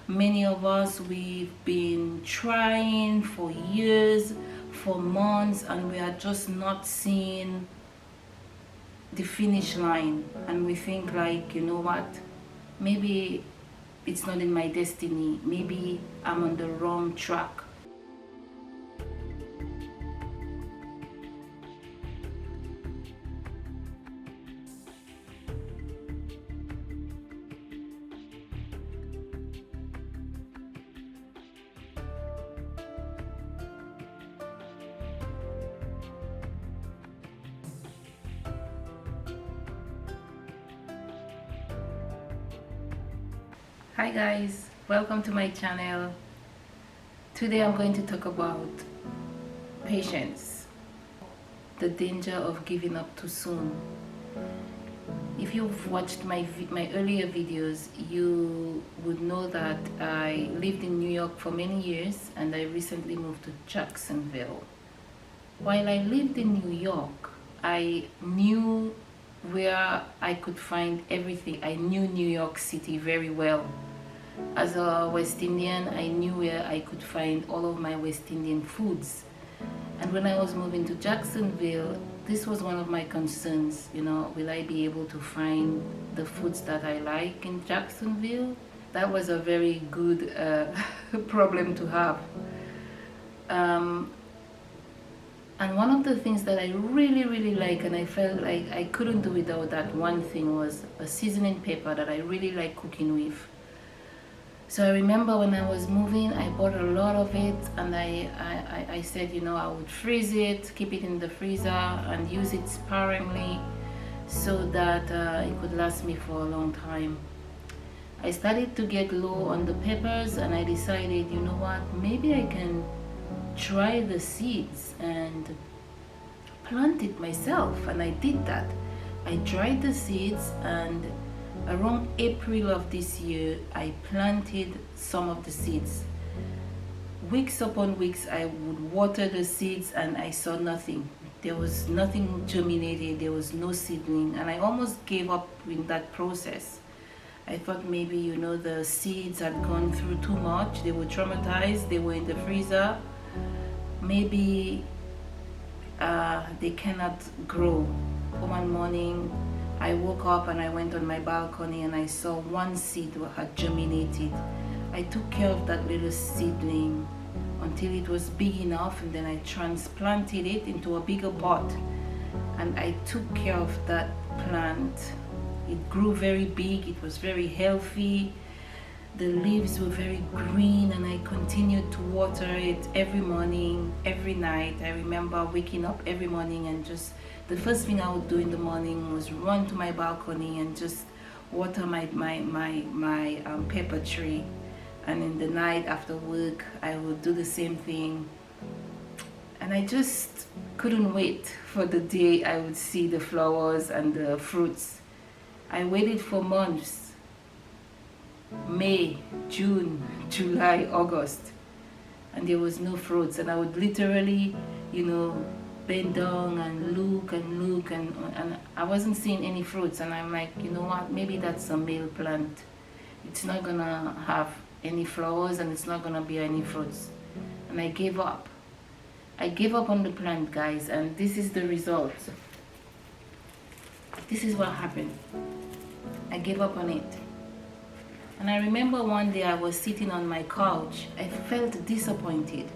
Many of us, we've been trying for years, for months, and we are just not seeing the finish line. And we think like, you know what, maybe it's not in my destiny, maybe I'm on the wrong track. Hi guys, welcome to my channel. Today I'm going to talk about patience, the danger of giving up too soon. If you've watched my earlier videos, you would know that I lived in New York for many years and I recently moved to Jacksonville. While I lived in New York, I knew where I could find everything. I knew New York City very well. As a West Indian, I knew where I could find all of my West Indian foods. And when I was moving to Jacksonville, this was one of my concerns, you know, will I be able to find the foods that I like in Jacksonville? That was a very good problem to have. And one of the things that I really like, and I felt like I couldn't do without that one thing, was a seasoning pepper that I really like cooking with. So I remember when I was moving, I bought a lot of it, and I said, you know, I would freeze it, keep it in the freezer, and use it sparingly so that it could last me for a long time. I started to get low on the peppers, and I decided, you know what, maybe I can try the seeds and plant it myself. And I did that. I dried the seeds, and around April of this year, I planted some of the seeds. Weeks upon weeks, I would water the seeds and I saw nothing. There was nothing germinated, there was no seedling, and I almost gave up in that process. I thought maybe, you know, the seeds had gone through too much, they were traumatized, they were in the freezer. Maybe they cannot grow. One morning, I woke up and I went on my balcony and I saw one seed had germinated. I took care of that little seedling until it was big enough, and then I transplanted it into a bigger pot. And I took care of that plant. It grew very big, it was very healthy. The leaves were very green, and I continued to water it every morning, every night. I remember waking up every morning and just the first thing I would do in the morning was run to my balcony and just water my pepper tree. And in the night after work, I would do the same thing. And I just couldn't wait for the day I would see the flowers and the fruits. I waited for months. May, June, July, August, and there was no fruits. And I would literally, you know, bend down and look and I wasn't seeing any fruits. And I'm like, you know what, maybe that's a male plant. It's not gonna have any flowers and it's not gonna bear any fruits. And I gave up. I gave up on the plant, guys, and this is the result. This is what happened. I gave up on it. And I remember one day I was sitting on my couch. I felt disappointed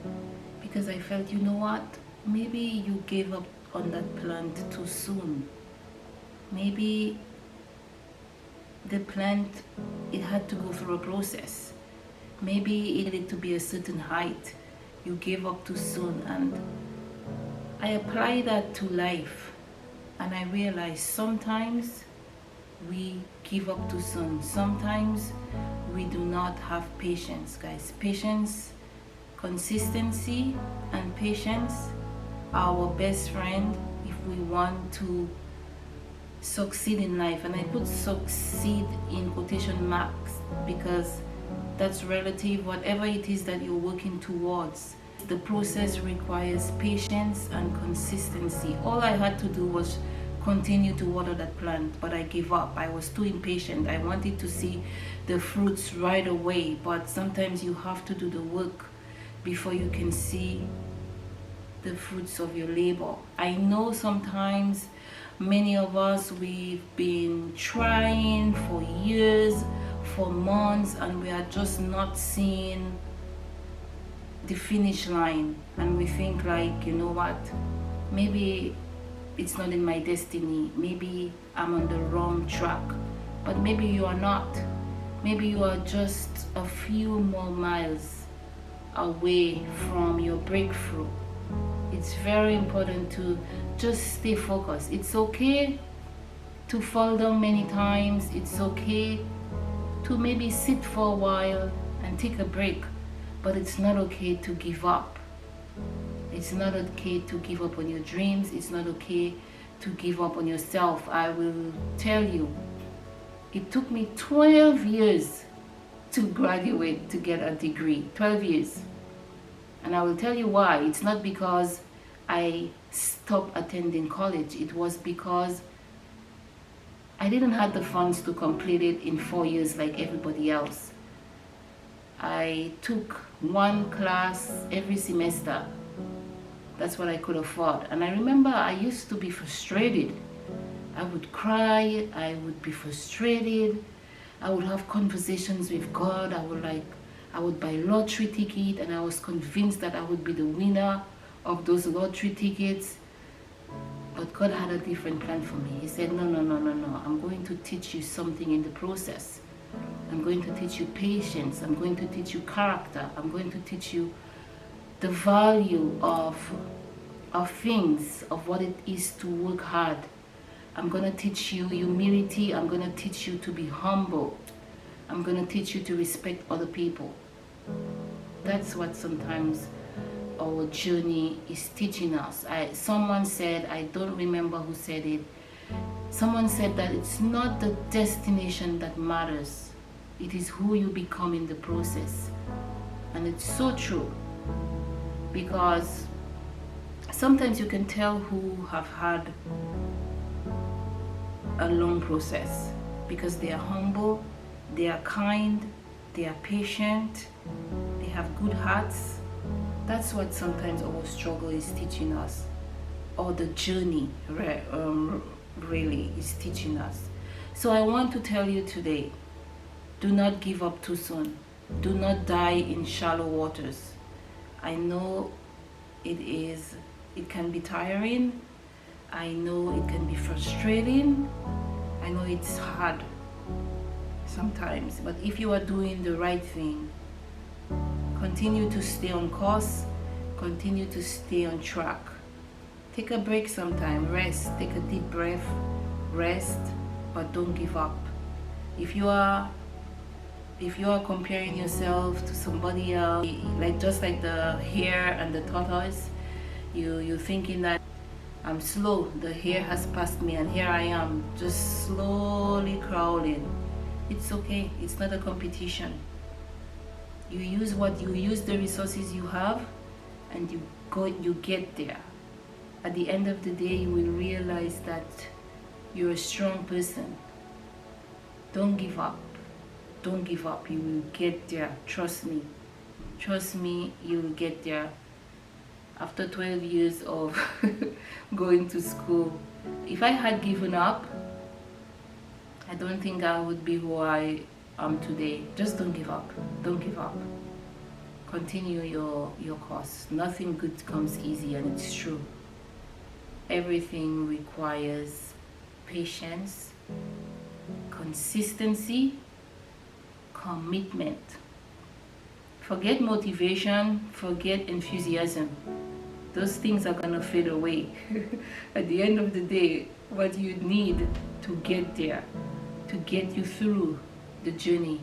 because I felt, you know what, maybe you gave up on that plant too soon. Maybe the plant, it had to go through a process. Maybe it needed to be a certain height. You gave up too soon. And I apply that to life, and I realized sometimes we give up too soon. Sometimes we do not have patience, guys. Patience, consistency, and patience are our best friend if we want to succeed in life. And I put succeed in quotation marks because that's relative. Whatever it is that you're working towards, the process requires patience and consistency. All I had to do was continue to water that plant, but I gave up. I was too impatient. I wanted to see the fruits right away, but sometimes you have to do the work before you can see the fruits of your labor. I know sometimes many of us, we've been trying for years, for months, and we are just not seeing the finish line, and we think like, you know what, maybe it's not in my destiny, maybe I'm on the wrong track. But maybe you are not. Maybe you are just a few more miles away from your breakthrough. It's very important to just stay focused. It's okay to fall down many times. It's okay to maybe sit for a while and take a break, but it's not okay to give up. It's not okay to give up on your dreams. It's not okay to give up on yourself. I will tell you, it took me 12 years to graduate, to get a degree. 12 years. And I will tell you why. It's not because I stopped attending college. It was because I didn't have the funds to complete it in 4 years like everybody else. I took one class every semester. That's what I could afford. And I remember I used to be frustrated. I would cry, I would be frustrated. I would have conversations with God. I would buy lottery ticket, and I was convinced that I would be the winner of those lottery tickets. But God had a different plan for me. He said, no. I'm going to teach you something in the process. I'm going to teach you patience. I'm going to teach you character. I'm going to teach you the value of things, of what it is to work hard. I'm going to teach you humility. I'm going to teach you to be humble. I'm going to teach you to respect other people. That's what sometimes our journey is teaching us. Someone said, I don't remember who said it, someone said that it's not the destination that matters. It is who you become in the process. And it's so true. Because sometimes you can tell who have had a long process, because they are humble, they are kind, they are patient, they have good hearts. That's what sometimes our struggle is teaching us, or the journey really is teaching us. So I want to tell you today, do not give up too soon. Do not die in shallow waters. I know it can be tiring. I know it can be frustrating. I know it's hard sometimes, but if you are doing the right thing, continue to stay on course, continue to stay on track. Take a break sometime, rest, take a deep breath, rest, but don't give up. If you are comparing yourself to somebody else, just like the hare and the tortoise, you're thinking that I'm slow, the hare has passed me, and here I am just slowly crawling. It's okay, it's not a competition. You use the resources you have, and you get there. At the end of the day, you will realize that you're a strong person. Don't give up. Don't give up. You will get there. Trust me. Trust me, you will get there. After 12 years of going to school, if I had given up, I don't think I would be who I am today. Just don't give up. Don't give up. Continue your course. Nothing good comes easy, and it's true. Everything requires patience, consistency, commitment. Forget motivation, forget enthusiasm. Those things are gonna fade away. At the end of the day, what you need to get there, to get you through the journey,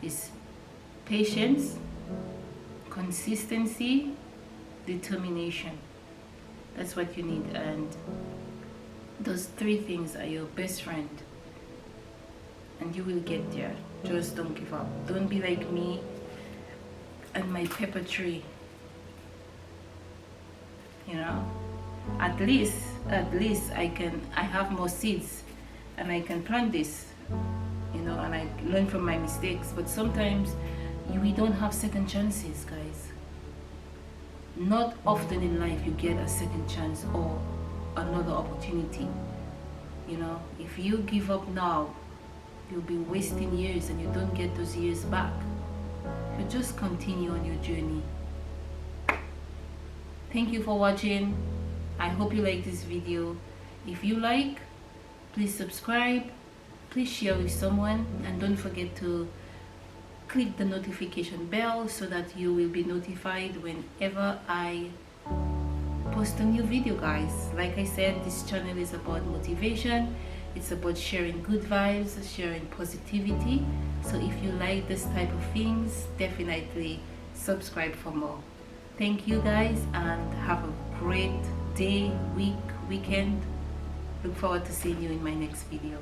is patience, consistency, determination. That's what you need, and those three things are your best friend, and you will get there. Just don't give up. Don't be like me and my pepper tree. At least at least I have more seeds and I can plant this, you know, and I learn from my mistakes. But sometimes we don't have second chances, guys. Not often in life you get a second chance or another opportunity. You know, if you give up now, you'll be wasting years and you don't get those years back. You just continue on your journey. Thank you for watching. I hope you like this video. If you like, please subscribe, please share with someone, and don't forget to click the notification bell so that you will be notified whenever I post a new video, guys. Like I said, this channel is about motivation. It's about sharing good vibes, sharing positivity. So if you like this type of things, definitely subscribe for more. Thank you guys, and have a great day, week, weekend. Look forward to seeing you in my next video.